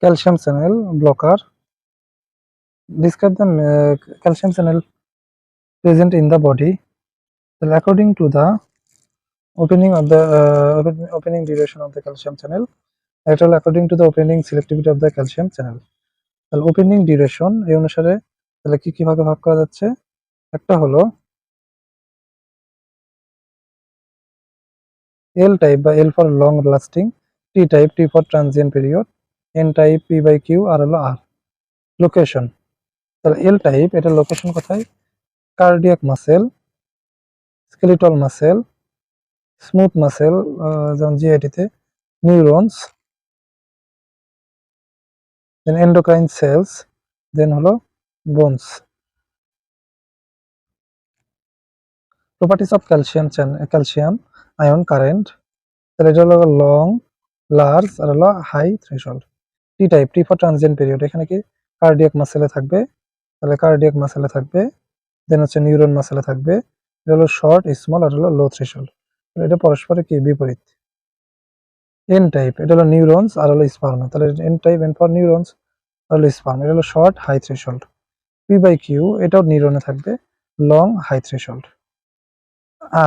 calcium channel blocker. Describe the calcium channel present in the body. Well, according to the opening duration of the calcium channel, actually according to the opening selectivity of the calcium channel. তাহলে opening duration এই অনুসারে তাহলে কি ভাগে ভাগ করা যাচ্ছে? একটা হলো এল টাইপ বা L for long lasting, T type T for transient period, N type P by Q, আর হলো আর। লোকেশন, তাহলে এল টাইপ এটা লোকেশন কোথায়? Cardiac muscle, skeletal muscle, smooth muscle যেমন জিআইটিতে, neurons, then endocrine cells, then হলো bones. Properties of calcium ion current, তাহলে এটা হলো লং, লার্জ আর হলো high threshold. T type T for transient period, এখানে কি কার্ডিয়াক মাসেলে থাকবে, তাহলে কার্ডিয়াক মাসেলে থাকবে, দেন হচ্ছে নিউরন মাসেলে থাকবে। এটা হলো শর্ট, স্মল আর হলো লো থ্রেশহোল্ড, এটা পরস্পরের কি বিপরীত। এন টাইপ এটা হলো নিউরনস আর হলো স্পার্ম, তাহলে N type N for neurons আর হলো স্পার্ম, এটা হলো short high threshold. P by Q এটাও নিউরনে থাকবে, লং হাই থ্রেশহোল্ড।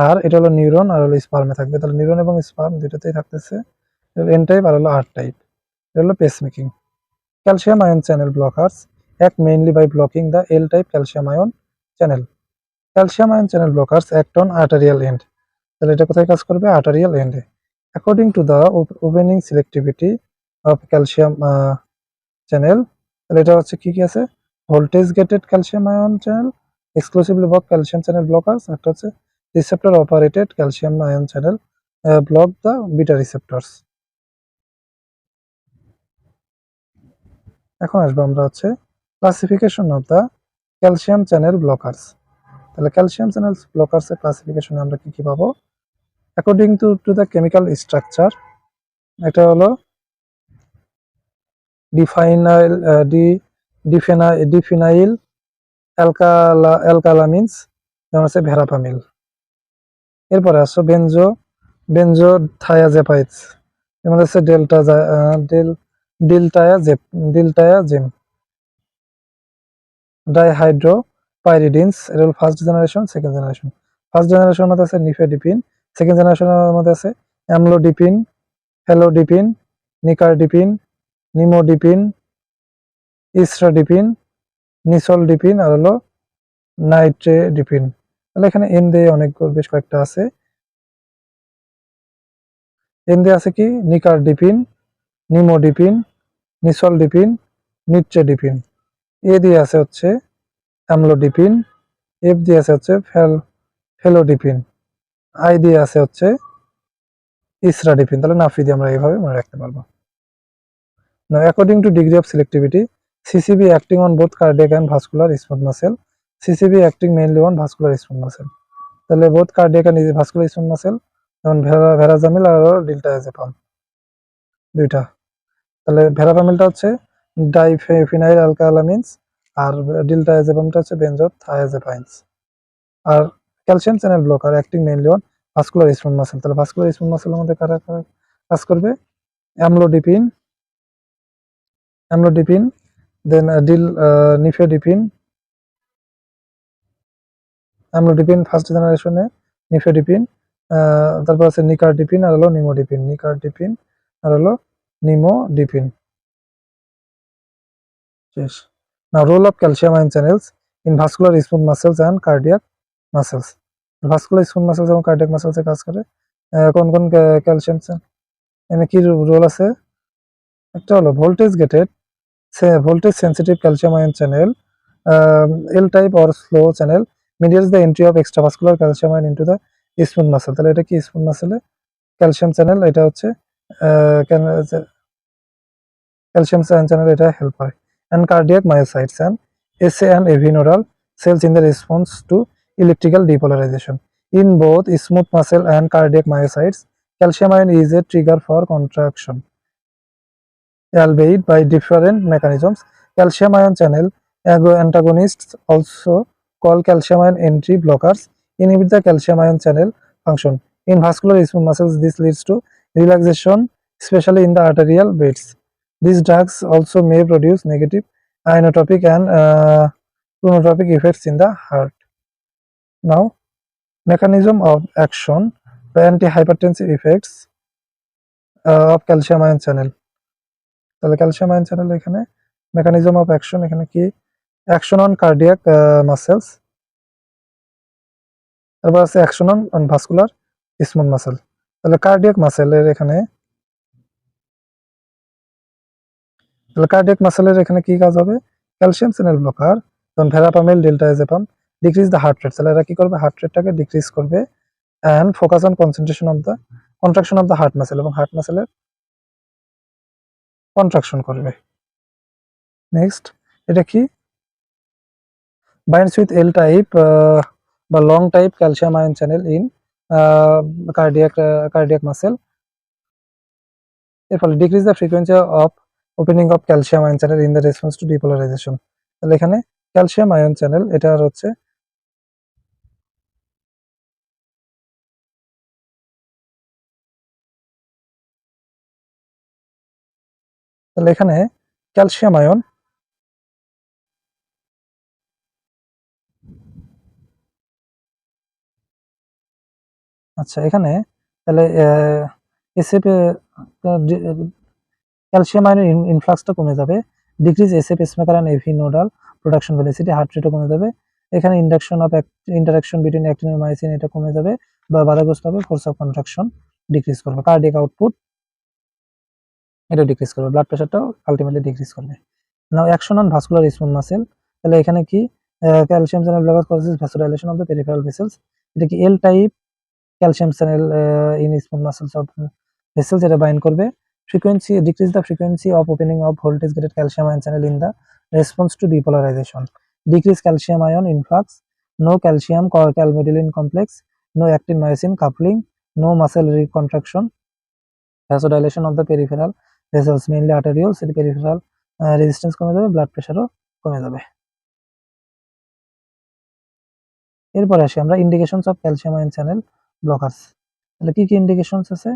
আর এটা হলো নিউরন আর হলো স্পার্মে থাকবে, তাহলে নিউরন এবং স্পার্ম দুইটাতেই থাকতেছে। এন টাইপ আর হলো আর টাইপ, এটা হলো pacemaking. Calcium ion channel blockers act mainly by blocking the L type calcium ion channel. Calcium ion channel blockers act on arterial end, তাহলে এটা কোথায় কাজ করবে? আর্টারিয়াল এন্ডে। According to the opening selectivity of calcium channel, তাহলে এটা হচ্ছে কি কি আছে? Voltage gated calcium ion channel, exclusively block calcium channel blockers, একটা হচ্ছে receptor operated calcium ion channel block the beta receptors. এখন আসবো আমরা হচ্ছে classification of the calcium channel blockers. তাহলে ক্যালসিয়াম চ্যানেল ব্লকার্স এর ক্লাসিফিকেশনে আমরা কি কি পাবো? According to the chemical structure, এটা হলো ডিফাইনাইল ডিফিনাইল অ্যালকালামিনস, যেমন হচ্ছে ভেরাপামিল। এরপরে আসো বেনজো থায়াজেপাইডস, যেমন হচ্ছে ডিলটায়াজেম। ডাইহাইড্রোপাইরিডিনস, এটা হলো first generation, second generation. First জেনারেশনের মধ্যে আছে নিফেডিপিন, সেকেন্ড জেনারেশনের মধ্যে আছে অ্যামলোডিপিন, ফেলোডিপিন, নিকারডিপিন, নিমোডিপিন, ইস্ট্রাডিপিন, নিসলডিপিন আর হলো নাইট্রেডিপিন। তাহলে এখানে এন দিয়ে অনেক বেশ কয়েকটা আছে। এন দিয়ে আছে কি? নিকারডিপিন, নিমোডিপিন, নিসলডিপিন, নিট্রেডিপিন। এ দিয়ে আছে হচ্ছে অ্যামলোডিপিন, এফ দিয়ে আছে হচ্ছে ফেলোডিপিন, আই দিয়ে আছে হচ্ছে ইসরাডিপিন। তাহলে নাফি দিয়ে আমরা এইভাবে মনে রাখতে পারবো। Now, according to degree of selectivity, CCB acting on both cardiac and vascular smooth muscle, CCB acting mainly on vascular smooth muscle. তাহলে both cardiac and vascular smooth muscle, যেমন ভেরাজামিল আর ডিলটায়াজেপাম দুইটা। তাহলে ভেরাপামিলটা হচ্ছে ডাইফেনাইল অ্যালকালামিনস আর ডিলটায়াজেপামটা হচ্ছে বেনজোথায়াজেপাইনস। আর calcium channel blocker acting mainly on vascular smooth muscle, তাহলে ভাস্কুলার স্মুথ মাসেলের মধ্যে কারা কারা কাজ করবে? Amlodipine, then nifedipine, amlodipine first জেনারেশনে, নিফেডিপিন, তারপর আছে নিকারডিপিন আর হলো নিকারডিপিন আর হলো নিমোডিপিন। শেষ। Now role of calcium ion channels in vascular smooth muscles and cardiac muscles. Vascular smooth muscles এবং কার্ডিয়াক মাসেলসে কাজ করে কোন কোন ক্যালসিয়াম এখানে কি রোল আছে? একটা হলো voltage sensitive calcium ion channel, L type or slow channel mediates the entry of extravascular calcium ion into the smooth muscle। তাহলে এটা কি স্মুথ মাসেলে ক্যালসিয়াম চ্যানেল, এটা হচ্ছে ক্যালসিয়াম চ্যানেল এটা হেল্প করে। and cardiac myocytes and SA and AV nodal cells in the response to electrical depolarization. In both smooth muscle and cardiac myocytes, calcium ion is a trigger for contraction, albeit by different mechanisms. Calcium ion channel antagonists, also called calcium ion entry blockers, inhibit the calcium ion channel function. In vascular smooth muscles, this leads to relaxation, especially in the arterial beds. These drugs also may produce negative inotropic and chronotropic effects in the heart. Now, mechanism of action, the antihypertensive effects of calcium ion channel. তাহলে calcium ion channel এখানে mechanism of action এখানে কি action on cardiac muscles, তারপর আছে action on vascular smooth muscle. তাহলে cardiac মাসেলের এখানে কি কাজ হবে? ক্যালসিয়াম চ্যানেল ব্লকার যেমন verapamil, diltiazem decrease the heart rate. তাহলে এরা কি করবে? হার্ট রেটটাকে ডিক্রিজ করবে and focus on concentration of the contraction of the heart muscle, এবং হার্ট মাসেলের কন্ট্রাকশন করবে। নেক্সট, এটা কি binds with L type বা long type calcium ion channel in cardiac muscle. এর ফলে decrease the frequency of opening of calcium ion channel in the response to depolarization. তাহলে এখানে ক্যালসিয়াম আয়ন চ্যানেল এটা হচ্ছে তাহলে এখানে ক্যালসিয়াম আয়ন আচ্ছা এখানে তাহলে এসএফ ক্যালসিয়াম আয়নের ইনফ্লাক্সটা কমে যাবে, decrease SA pacemaker and AV nodal production velocity, heart রেটও কমে যাবে। এখানে ইন্টারাকশন বিটুইন অ্যাক্টিন আর মায়োসিন এটা কমে যাবে বা বাধাগ্রস্ত হবে, ফোর্স অফ কন্ট্রাকশন ডিক্রিজ করবে, কার্ডিয়াক আউটপুট এটা ডিক্রিজ করবে, ব্লাড প্রেশারটাও আলটিমেটলি ডিক্রিজ করবে। Now action on vascular smooth muscle. তাহলে এখানে কি calcium channel blocker causes vasodilation of the peripheral vessels. এটা কি L type calcium channel in smooth muscles of vessels এটা বাইন্ড করবে। frequency decrease the frequency of opening of voltage gated calcium ion channel in the response to depolarization, decrease calcium ion influx, no calcium calmodulin complex, no actin myosin coupling, no muscle recontraction, vasodilation of the peripheral vessels mainly arterioles, peripheral resistance কমে যাবে, blood প্রেশারও কমে যাবে। এরপর আসি আমরা indications of calcium ion channel blockers. তাহলে কি কি ইন্ডিকেশনস আছে?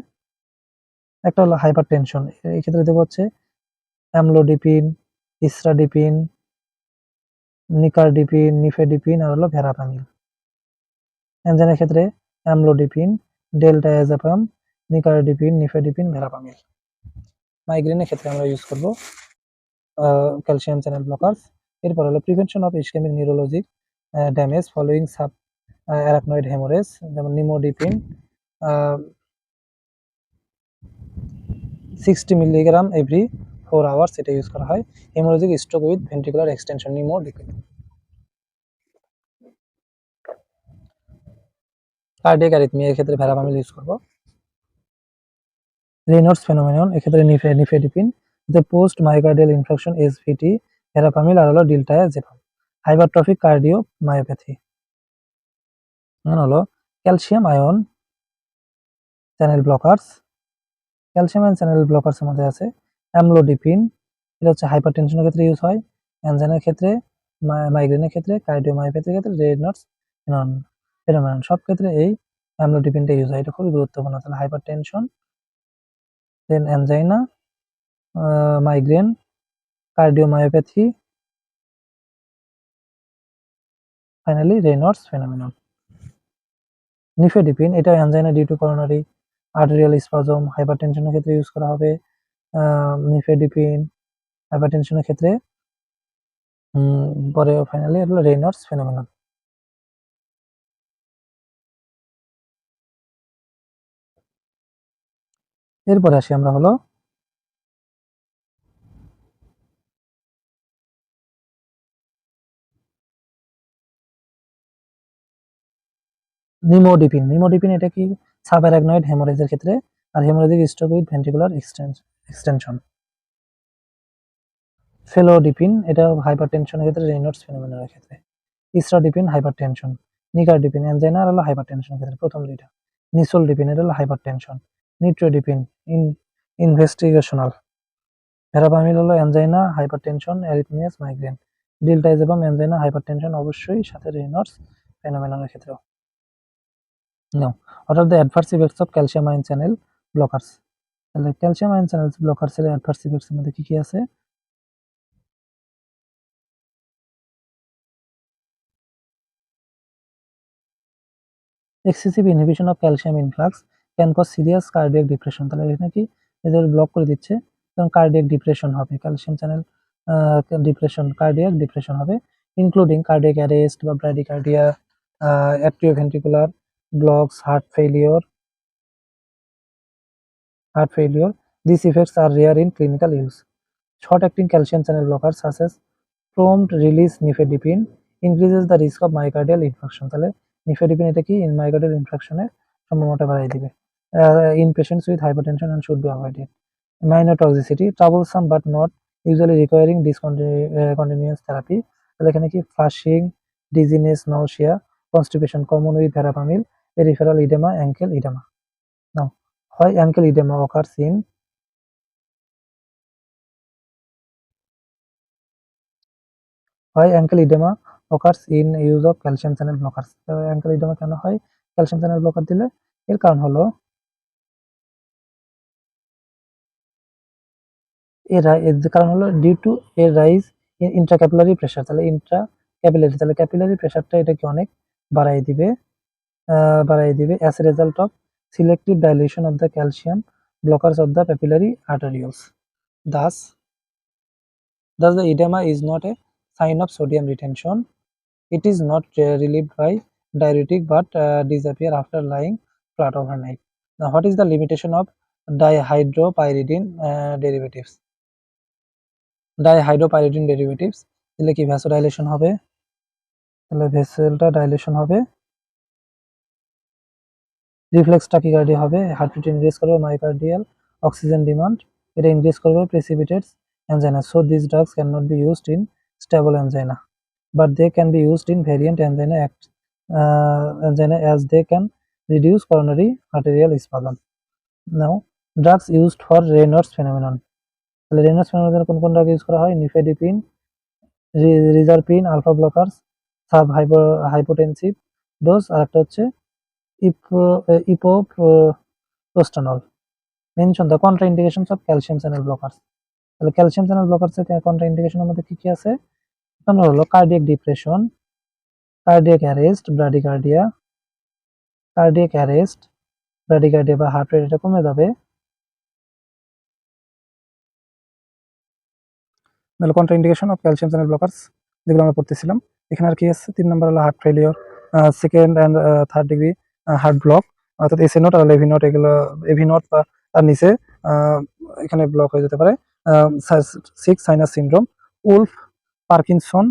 একটা হলো হাইপারটেনশন, এই ক্ষেত্রে দেব হচ্ছে অ্যামলোডিপিন, ইসরাডিপিন, নিকারডিপিন, নিফেডিপিন আর হলো ভেরাপামিল। এনজাইমের ক্ষেত্রে অ্যামলোডিপিন, ডেল্টাএজাপাম, নিকারডিপিন, নিফেডিপিন, ভেরাপামিল। মাইগ্রেনের ক্ষেত্রে আমরা ইউজ করব ক্যালসিয়াম চ্যানেল ব্লকার্স। এরপর হলো prevention of ischaemic neurologic damage following subarachnoid haemorrhage, যেমন নিমোডিপিন 60 মিলিগ্রাম এভরি 4 আওয়ার্স এটা ইউজ করা হয়। Haemorrhagic stroke with ventricular extension, nimodipine. Cardiac arrhythmia এর ক্ষেত্রে ভেরাপামিল ইউজ করব। রেনল্ডস ফেনোমেনন এক্ষেত্রে nifedipine, the post myocardial infection SVT, verapamil আর হলো ডিল্টায়াজেপাম। হাইপারট্রফিক কার্ডিও মায়োপ্যাথি হলো calcium ion channel blockers. Calcium ion channel blockers এর মধ্যে আছে অ্যামলোডিপিন, এটা হচ্ছে হাইপারটেনশনের ক্ষেত্রে ইউজ হয়, অ্যানজাইনার ক্ষেত্রে, মাইগ্রেনের ক্ষেত্রে, কার্ডিওমায়োপ্যাথির ক্ষেত্রে, রেনল্ডস ফেনোমেনন সব ক্ষেত্রে এই অ্যামলোডিপিনটা ইউজ হয়, এটা খুবই গুরুত্বপূর্ণ। তাহলে hypertension, then angina, migraine, cardiomyopathy, finally Raynaud's phenomenon. Nifedipine এটা angina due to coronary arterial spasm, হাইপারটেনশনের ক্ষেত্রে ইউজ করা হবে নিফেডিপিন, হাইপারটেনশনের ক্ষেত্রে পরে ফাইনালি হলো রেনল্ডস ফেনোমেনন। এরপরে আসি আমরা হলো নিমোডিপিন। নিমোডিপিন এটা কি সাবঅ্যারাকনয়েড হেমোরেজের ক্ষেত্রে আর haemorrhagic stroke with ventricular extension. Felodipine এটা হাইপারটেনশনের ক্ষেত্রে, রেনল্ডস ফেনোমেননের ক্ষেত্রে। ইসরাডিপিন হাইপারটেনশন, নিকারডিপিন এনজাইনা আর হলো হাইপারটেনশনের ক্ষেত্রে, প্রথম দুইটা। নিসোলডিপিন এটা হলো হাইপারটেনশন, নিট্রোডিপিন ইনভেস্টিগেশনাল, ভেরাপামিল হলো angina, hypertension, arrhythmias, migraine, diltiazem angina, hypertension অবশ্যই, সাথে রেনল্ডস ফেনোমেননের ক্ষেত্রেও। Now, what are the adverse effects of calcium ion channel blockers? তাহলে ক্যালসিয়াম আয়ন চ্যানেল ব্লকারস এর অ্যাডভার্স ইফেক্টস এর মধ্যে কি কি আছে? Excessive inhibition of calcium influx can cause serious cardiac depression. তাহলে এখানে কি এদের ব্লক করে দিচ্ছে, তখন কার্ডিয়াক ডিপ্রেশন হবে, calcium channel depression, cardiac depression হবে, ইনক্লুডিং কার্ডিয়াক অ্যারেস্ট বা bradycardia, atrioventricular blocks, heart failure. These effects are rare in clinical use. Short-acting calcium channel blockers such as prompt release nifedipine increases the risk of myocardial infarction. তাহলে nifedipine এটা কি myocardial infarction এর সম্ভাবনাটা বাড়িয়ে দিবে in patients with hypertension and should be avoided. Minor toxicity, troublesome but not usually requiring discontinuous therapy. তাহলে এখানে কি flushing, dizziness, nausea, constipation common with verapamil, peripheral edema, ankle edema. Now, why ankle edema occurs in use of calcium channel blockers? ankle edema কেন হয় calcium channel blocker দিলে? এর কারণ হলো due to এর রাইজ ইন ইন্ট্রাক্যাপিলারি প্রেসার। তাহলে ইন্ট্রাক্যাপিলারি, তাহলে capillary প্রেসারটা এটাকে অনেক বাড়াই দিবে, as a result of selective dilation of the calcium blockers of the papillary arterioles. Thus, the edema is not a sign of sodium retention. It is not relieved by diuretic but disappear after lying flat overnight. Now, what is the limitation of dihydropyridine derivatives? Dihydropyridine derivatives দিলে কি vasodilation হবে, তাহলে ভেসেলটা dilation হবে, reflex tachycardia হবে, heart rate increase করবে, myocardial oxygen demand এটা increase করবে, precipitates angina. So this drugs can not be used in stable angina but they can be used in variant angina as they can reduce coronary arterial spasm. Now, drugs used for Raynaud's phenomenon. তাহলে Raynaud's phenomenon কোন কোন drug use করা হয়? Nifedipine, reserpine, alpha blockers, sub hypotensive dose, আর একটা হচ্ছে epoprostenol. Mention the contraindications of calcium channel blockers. তাহলে calcium channel blockers এর কন্ট্রা ইন্ডিকেশনের মধ্যে কি কি আছে? হলো cardiac depression, cardiac arrest, bradycardia বা হার্ট রেট এটা কমে যাবে। তাহলে কন্ট্রাইন্ডিকেশন অফ ক্যালসিয়াম চ্যানেল ব্লকারস যেগুলো আমরা পড়তেছিলাম, এখানে আর কি আছে? 3 নম্বর হলো heart failure, second and third degree heart block, অর্থাৎ এসি নট আর লেভি নট, এগুলো এভি নট বা তার নিচে এখানে ব্লক হয়ে যেতে পারে। 6 sinus syndrome, Wolff Parkinson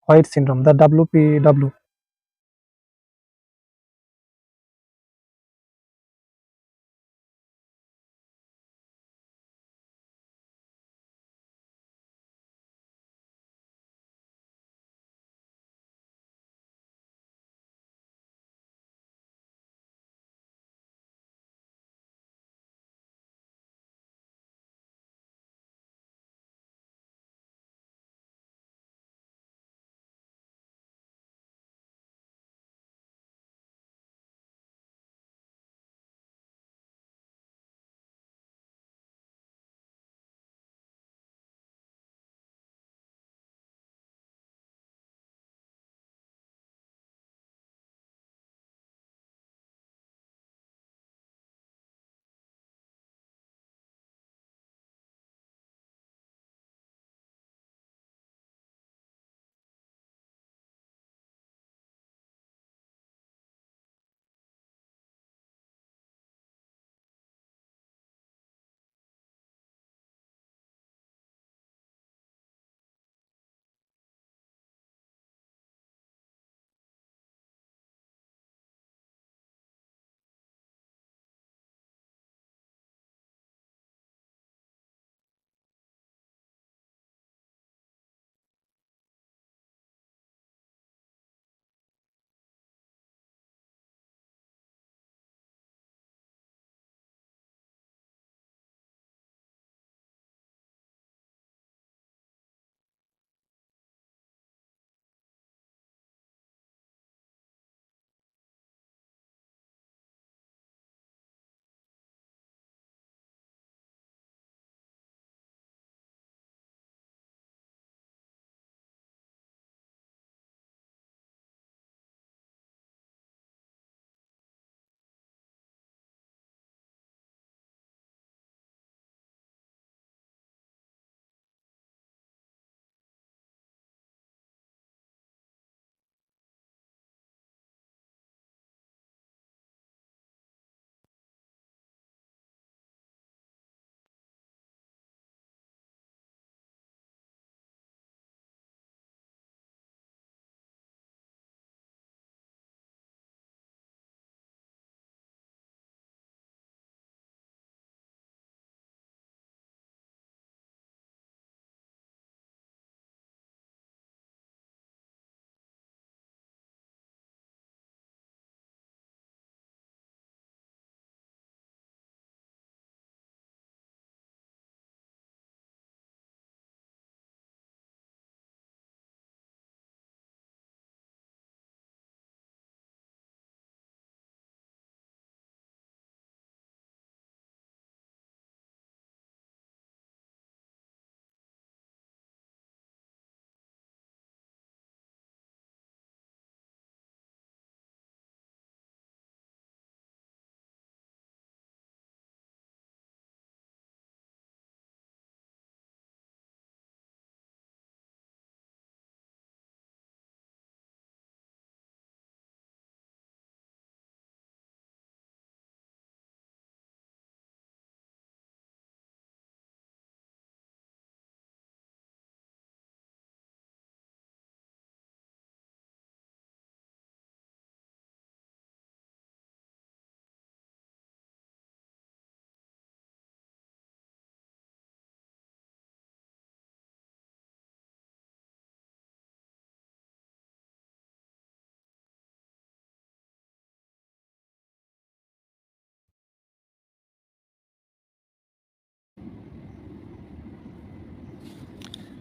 White syndrome, the WPW।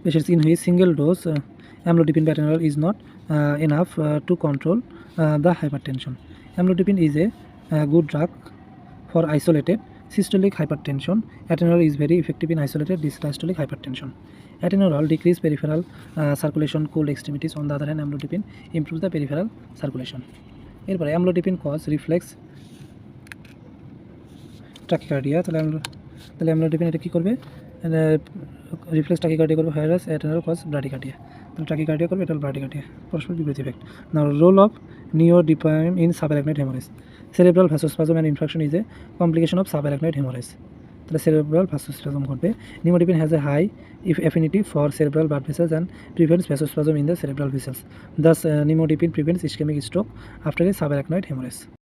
patients in which single dose amlodipine atenolol is not enough to control the hypertension. Amlodipine is a good drug for isolated systolic hypertension. Atenolol is very effective in isolated diastolic hypertension. Atenolol decrease peripheral circulation, cold extremities. On the other hand, amlodipine improves the peripheral circulation. এরপরে amlodipine cause reflex tachycardia. তাহলে amlodipine এটা কি করবে? Reflex tachycardia করবে, whereas atenolol cause bradycardia. তাহলে tachycardia করবে, এটা bradycardia, পরস্পর বিপরীত effect. Now role of nimodipine in subarachnoid haemorrhage. Cerebral vasospasm and infarction is a complication of subarachnoid haemorrhage. তাহলে সেরেব্রাল ভ্যাসোস্পাজম ঘটবে। Nimodipine has a high affinity for cerebral blood vessels and prevents vasospasm in the cerebral vessels. Thus, nimodipine prevents ischemic stroke after a subarachnoid hemorrhage.